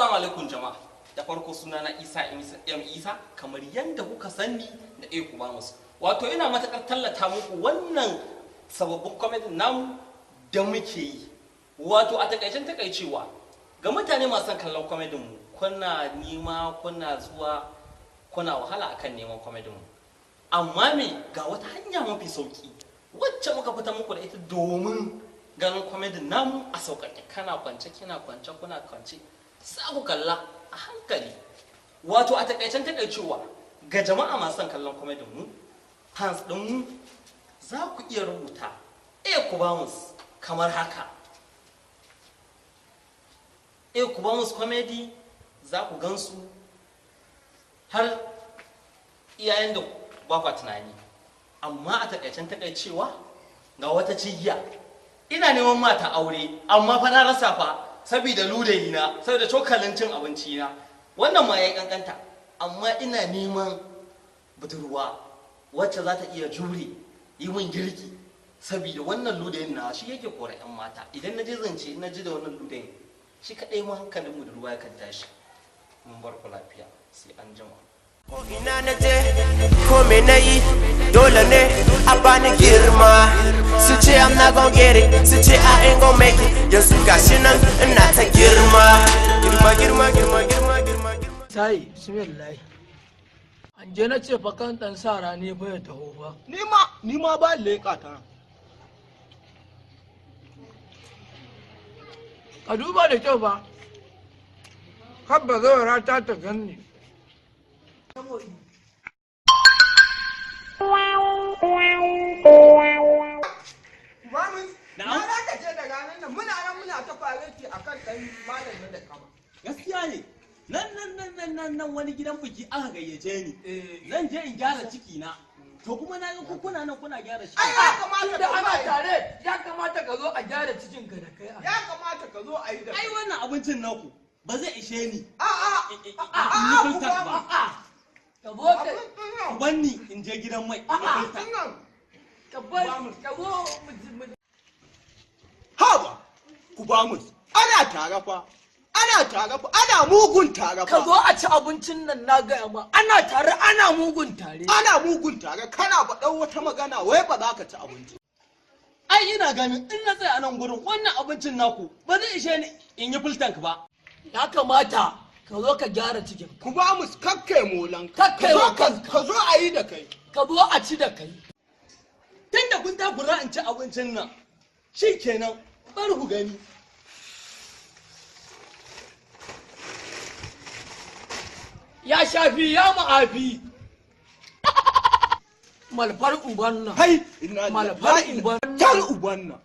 Assalamu alaikum jama'a. Da farko sunana Isa Isa kamar yadda kuka sani da Ekubamus. Wato ina matakar tallata muku wannan sababbin comedy namu da muke yi. Wato a takaicen takaicewa ga mutane masu son kallon comedy mu kuna nima kuna zuwa kuna wahala akan neman comedy mu. Amma me ga wata hanya mafi sauki wacce muka fita muku da ita domin ganin comedy namu a sauƙaƙe, kana kwance kina kwance kuna kwance za ku kalla a hankali. Wato a takaicen takaicewa ga jama'a masu son kallon comedy mu fans din mu za ku iya rubuta Ekubamus kamar haka. Ekubamus comedy za ku gansu har iyayen da ba kwa tunani. Amma a takaicen takaicewa ga wata cigiya, ina neman mata aure amma fa na rasa fa saboda ludayi na, saboda cokalin cin abinci na. Wannan ma yayi kankanta, amma ina neman budurwa wacce za ta iya jure yi min girki, saboda wannan ludayin na shi yake kora yan mata. Idan na je zance na ji da wannan ludayin shi kadai ma hankalin budurwa ya kan tashi. Mun bar ku lafiya, sai an jima. Ko ina na je ko me na yi dole ne a bani girma. Su ce I'm not gon' get it, su ce I ain't gon' make it. Yanzu gashi nan ina ta girma. Girma. Sai, bismillah. An je na ce fa kan dan sa rani ba ya taho ba. Ni ma ba leƙa ta. Ka duba da kyau ba. Habba zawara ta ganni. Na za ka je da ranar nan muna ta fareti a kan ɗan malamin da kama. Gaskiya ne, nan wani gidan biki aka gayyace ni. Zan je in gyara ciki na. To kuma na ga kuna nan kuna gyara ciki. Ai ya kamata Da ana tare, ya kamata ka zo a gyara cikin ka da kai. Ya kamata ka zo a yi da. Ai wannan abincin naku ba zai ishe ni. A'a, Ni ba. Ka zo ka Ku banni in je gidan mai. ka bar ka zo Haba, ku ba mu. Ana tare fa. Ana mugun tare fa. ka zo a ci abincin nan na gaya ma. Ana tare, ana mugun tare. Ana mugun tare, kana faɗan wata magana wai ba za ka ci abinci. Ai ina ganin in na tsaya a nan gurin wannan abincin naku ba zai ishe ni in yi full tank ba. Ya kamata ka zo ka gyara cikin ka. Ku ba mu kakkai molan. Kakkai wa kanka. Ka zo a yi da kai. Ka zo a ci da kai. Tunda kun takura in ci abincin nan, shi kenan bar ku gani. Ya shafi ya ma'afi. Malfar uban nan. Hai, Malfar uban nan. uban nan.